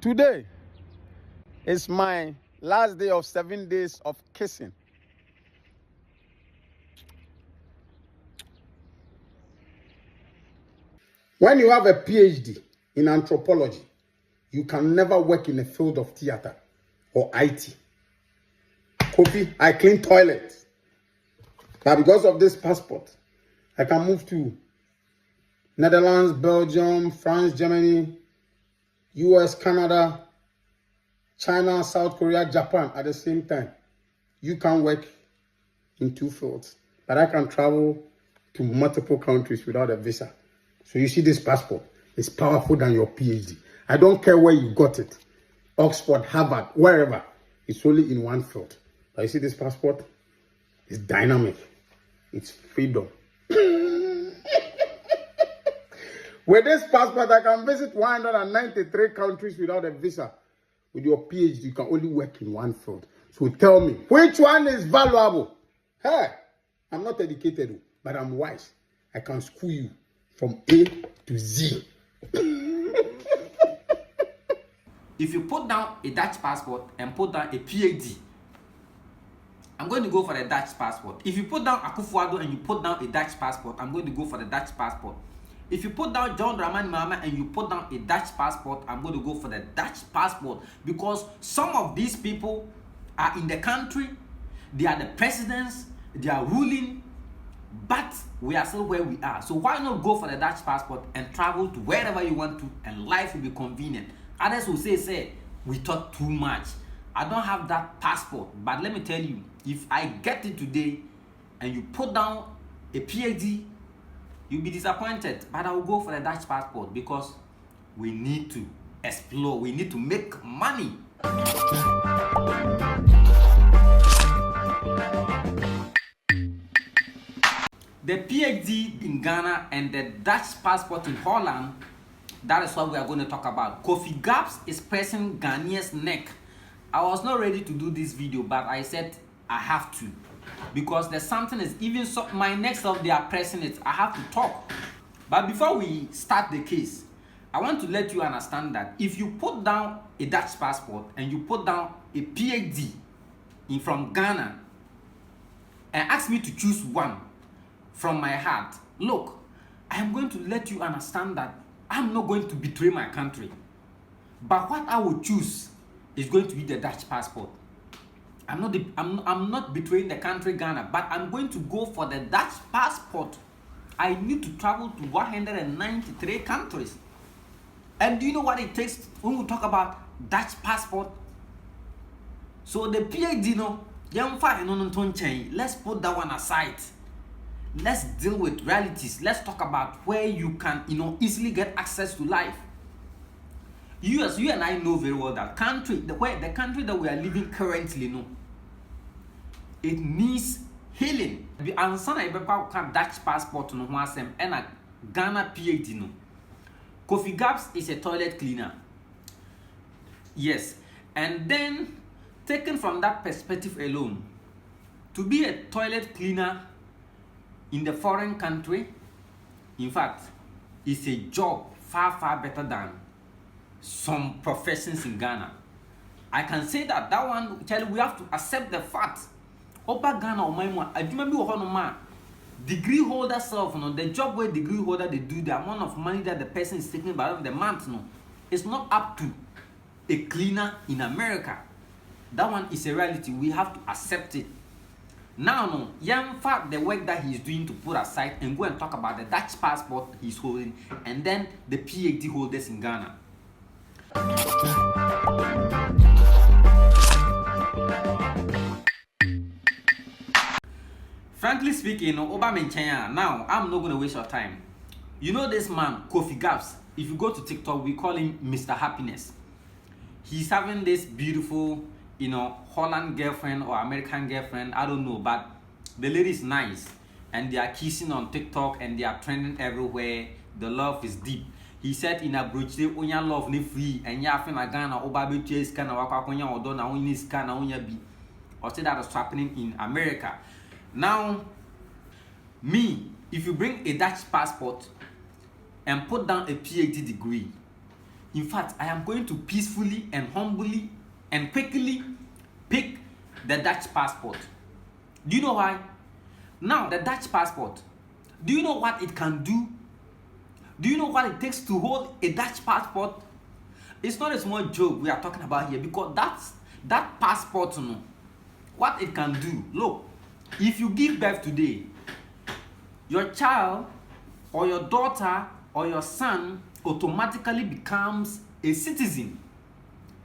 Today is my last day of 7 days of kissing. When you have a PhD in anthropology, you can never work in the field of theater or IT. Kofi, I clean toilets. But because of this passport, I can move to Netherlands, Belgium, France, Germany, US, Canada, China, South Korea, Japan at the same time. You can work in two fields, but I can travel to multiple countries without a visa. So you see this passport is powerful than your PhD. I don't care where you got it. Oxford, Harvard, wherever. It's only in one field. But you see this passport? It's dynamic. It's freedom. With this passport, I can visit 193 countries without a visa. With your PhD, you can only work in one field. So tell me, which one is valuable? Hey, I'm not educated, but I'm wise. I can school you from A to Z. If you put down a Dutch passport and put down a PhD, I'm going to go for the Dutch passport. If you put down Akufo-Addo and you put down a Dutch passport, I'm going to go for the Dutch passport. If you put down John Dramani Mahama and you put down a Dutch passport, I'm going to go for the Dutch passport, because some of these people are in the country, they are the presidents, they are ruling, but we are still where we are. So why not go for the Dutch passport and travel to wherever you want to, and life will be convenient. Others will say, we talk too much. I don't have that passport, but let me tell you, if I get it today and you put down a PhD, you'll be disappointed. But I will go for the Dutch passport because we need to explore, we need to make money. The PhD in Ghana and the Dutch passport in Holland, that is what we are going to talk about. Kofi Gabs is pressing Ghanaians' neck. I was not ready to do this video, but I said I have to, because there's something is even so my next of they are pressing it. I have to talk. But before we start the case, I want to let you understand that if you put down a Dutch passport and you put down a PhD from Ghana and ask me to choose one from my heart, look, I am going to let you understand that I'm not going to betray my country. But what I will choose is going to be the Dutch passport. I'm not betraying the country Ghana, but I'm going to go for the Dutch passport. I need to travel to 193 countries. And do you know what it takes when we talk about Dutch passport? So the PhD, let's put that one aside. Let's deal with realities. Let's talk about where you can, easily get access to life. You and I know very well that the country that we are living currently, it needs healing. The answer I have Dutch passport and a Ghana PhD. Kofi Gabs is a toilet cleaner. Yes, and then taken from that perspective alone, to be a toilet cleaner in the foreign country, in fact, is a job far better than some professions in Ghana. I can say that one, we have to accept the fact. Opa Ghana, I remember degree holder self, the job where degree holder they do, the amount of money that the person is taking by the month, it's not up to a cleaner in America. That one is a reality. We have to accept it. Now, young fact the work that he's doing to put aside and go and talk about the Dutch passport he's holding and then the PhD holders in Ghana. Frankly speaking, now I'm not gonna waste your time. You know this man, Kofi Gabs. If you go to TikTok, we call him Mr. Happiness. He's having this beautiful, Holland girlfriend or American girlfriend, I don't know, but the lady is nice and they are kissing on TikTok and they are trending everywhere. The love is deep. He said in a brooch, onya love ni free and ya fin Ghana oba chase kana wakwakonya odo na onya ska na onya bi. Or say that is happening in America. Now, me, if you bring a Dutch passport and put down a PhD degree, In fact, I am going to peacefully and humbly and quickly pick the Dutch passport. Do you know why? Now, the Dutch passport, do you know what it can do? Do you know what it takes to hold a Dutch passport? It's not a small joke we are talking about here, because that passport, you know, what it can do. Look, if you give birth today, your child or your daughter or your son automatically becomes a citizen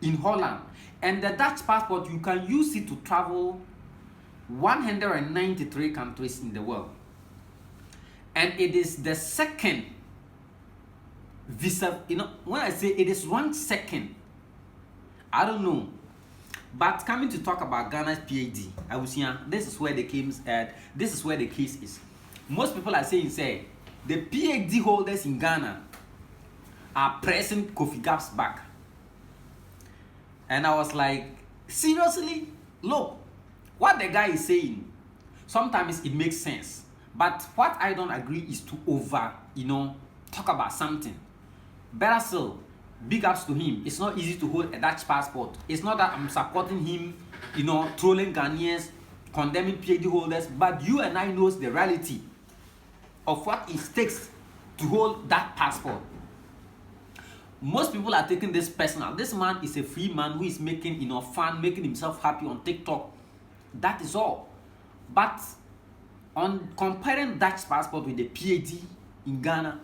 in Holland. And the Dutch passport, you can use it to travel 193 countries in the world. And it is the second visa, you know, when I say it is ranked second, I don't know. But coming to talk about Ghana's PhD, I was here. This is where the case is. Most people are saying, say, the PhD holders in Ghana are pressing Kofi Gap's back. And I was like, seriously? Look, what the guy is saying, sometimes it makes sense. But what I don't agree is to talk about something. Better still, big ups to him. It's not easy to hold a Dutch passport. It's not that I'm supporting him, trolling Ghanaians, condemning PhD holders, but you and I knows the reality of what it takes to hold that passport. Most people are taking this personal. This man is a free man who is making fun, making himself happy on TikTok. That is all. But on comparing Dutch passport with the PhD in Ghana,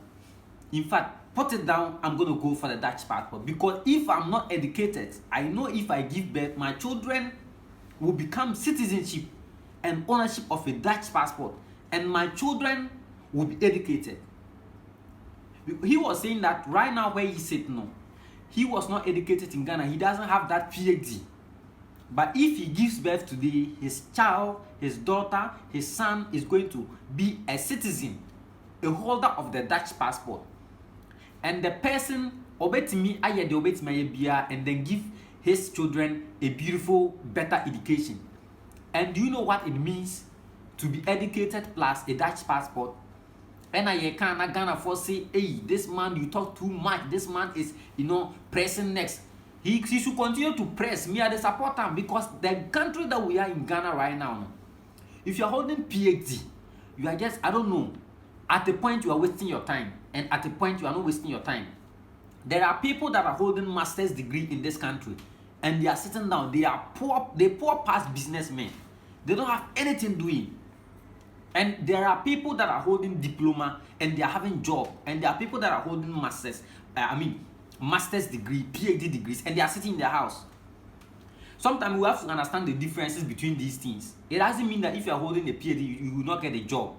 in fact, put it down, I'm going to go for the Dutch passport. Because if I'm not educated, I know if I give birth, my children will become citizenship and ownership of a Dutch passport. And my children will be educated. He was saying that right now where he said no, he was not educated in Ghana. He doesn't have that PhD. But if he gives birth today, his child, his daughter, his son is going to be a citizen, a holder of the Dutch passport. And the person obetimi aye de obetimi bia, and then give his children a beautiful, better education. And do you know what it means to be educated plus a Dutch passport? And I can't Ghana for say, hey, this man, you talk too much. This man is, pressing next. He should continue to press. Me, I support him, because the country that we are in Ghana right now, if you're holding PhD, you are just, I don't know, at the point you are wasting your time, and at the point you are not wasting your time. There are people that are holding master's degree in this country, and they are sitting down. They are poor past businessmen. They don't have anything doing. And there are people that are holding diploma and they are having job, and there are people that are holding master's degree, PhD degrees, and they are sitting in their house. Sometimes we have to understand the differences between these things. It doesn't mean that if you are holding a PhD, you will not get a job.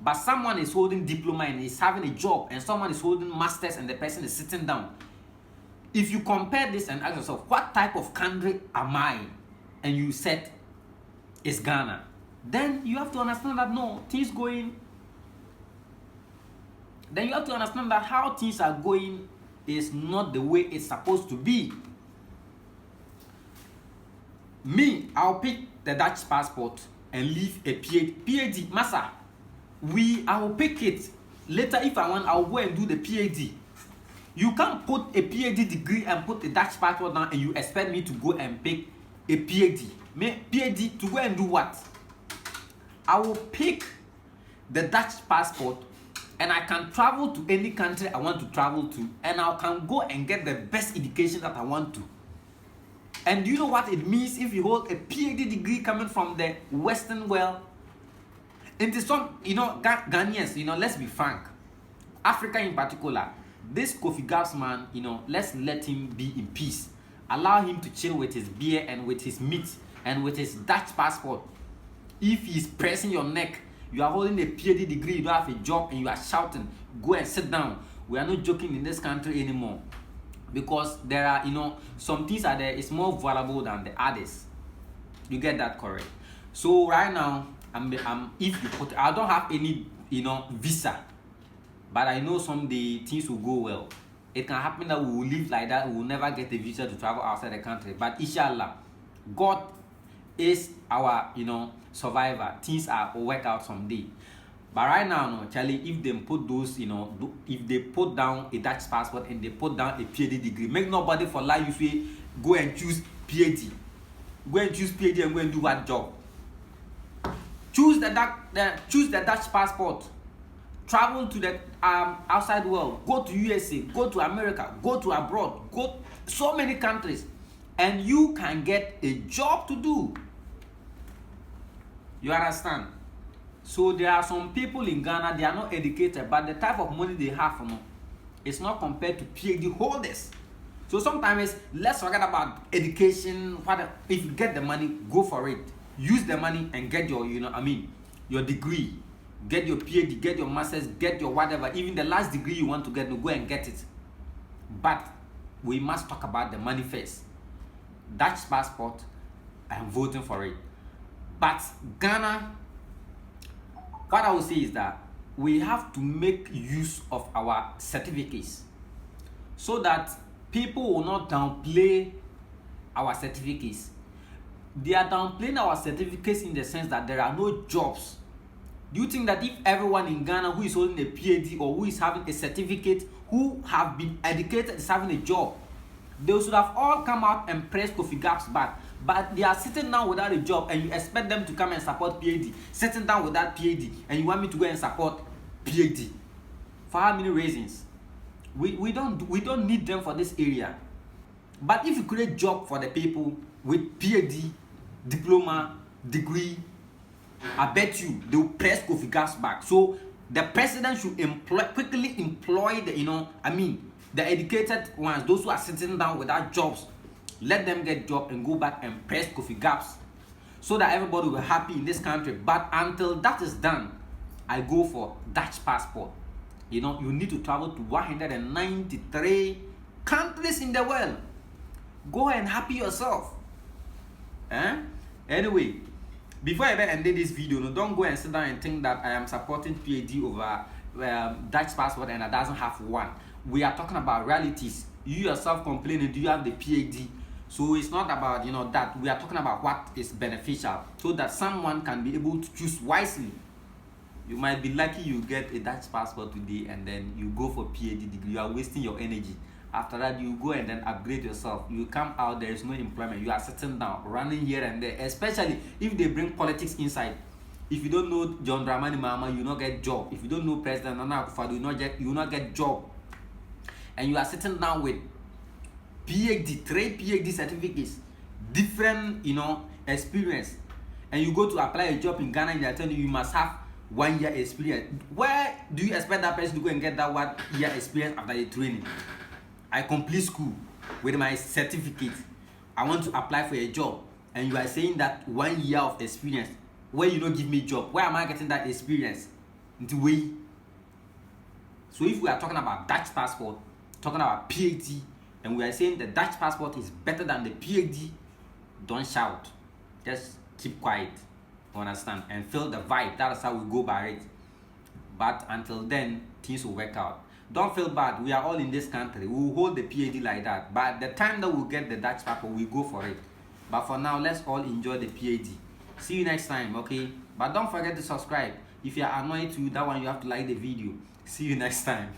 But someone is holding diploma and is having a job, and someone is holding masters and the person is sitting down. If you compare this and ask yourself, what type of country am I? And you said, it's Ghana. Then you have to understand that then you have to understand that how things are going is not the way it's supposed to be. Me, I'll pick the Dutch passport and leave a PhD. Masa, I will pick it. Later, if I want, I'll go and do the PhD. You can't put a PhD degree and put a Dutch passport down and you expect me to go and pick a PhD. PhD to go and do what? I will pick the Dutch passport and I can travel to any country I want to travel to, and I can go and get the best education that I want to. And do you know what it means if you hold a PhD degree coming from the Western world? Into some, Ghanaians, let's be frank, Africa in particular, this Kofi Gap's man, let's let him be in peace. Allow him to chill with his beer and with his meat and with his Dutch passport. If he's pressing your neck, you are holding a PhD degree, you don't have a job, and you are shouting, go and sit down. We are not joking in this country anymore. Because there are, some things are there, it's more valuable than the others. You get that correct? So right now, I don't have any, visa. But I know someday things will go well. It can happen that we will live like that, we will never get a visa to travel outside the country. But inshallah, God is our, survivor. Things will work out someday. But right now, no, Charlie, if they put those, if they put down a Dutch passport and they put down a PhD degree, make nobody for life you say go and choose PhD. Go and choose PhD and go and do what job? Choose the Dutch passport. Travel to the outside world. Go to USA. Go to America. Go to abroad. Go so many countries, and you can get a job to do. You understand? So there are some people in Ghana, they are not educated, but the type of money they have, it's not compared to PhD holders. So sometimes let's forget about education. If you get the money, go for it. Use the money and get your, your degree. Get your PhD, get your master's, get your whatever. Even the last degree you want to get, go and get it. But we must talk about the money first. Dutch passport, I'm voting for it. But Ghana, what I will say is that we have to make use of our certificates so that people will not downplay our certificates. They are downplaying our certificates in the sense that there are no jobs. Do you think that if everyone in Ghana who is holding a PhD or who is having a certificate, who have been educated, is having a job, they should have all come out and press Kofi Gap's back? But they are sitting down without a job, and you expect them to come and support PhD. Sitting down without PhD, and you want me to go and support PhD? For how many reasons? We don't need them for this area. But if you create job for the people with PhD, diploma, degree, I bet you they will press Kofi Gap's back. So the president should quickly employ the educated ones, those who are sitting down without jobs. Let them get job and go back and press Kofi Gap's, so that everybody will be happy in this country. But until that is done, I go for Dutch passport. You need to travel to 193 countries in the world. Go and happy yourself. Anyway, before I end this video, don't go and sit down and think that I am supporting PhD over Dutch passport and I doesn't have one. We are talking about realities. You yourself complaining, do you have the PhD? So it's not about that. We are talking about what is beneficial, so that someone can be able to choose wisely. You might be lucky you get a Dutch passport today and then you go for PhD degree. You are wasting your energy. After that, you go and then upgrade yourself. You come out, there is no employment. You are sitting down, running here and there. Especially if they bring politics inside. If you don't know John Dramani Mahama, you will not get job. If you don't know President Nana Akufo-Addo, you will not get job. And you are sitting down with PhD, 3 PhD certificates, different experience, and you go to apply a job in Ghana and they are telling you must have 1 year experience. Where do you expect that person to go and get that 1 year experience after the training? I complete school with my certificate. I want to apply for a job, and you are saying that 1 year of experience. Where you don't give me job, where am I getting that experience? Into way. So if we are talking about Dutch passport, talking about PhD, and we are saying the Dutch passport is better than the PhD, don't shout. Just keep quiet. Understand? And feel the vibe. That is how we go by it. But until then, things will work out. Don't feel bad. We are all in this country. We will hold the PhD like that. But the time that we'll get the Dutch passport, we go for it. But for now, let's all enjoy the PhD. See you next time, okay? But don't forget to subscribe. If you are annoyed to that one, you have to like the video. See you next time.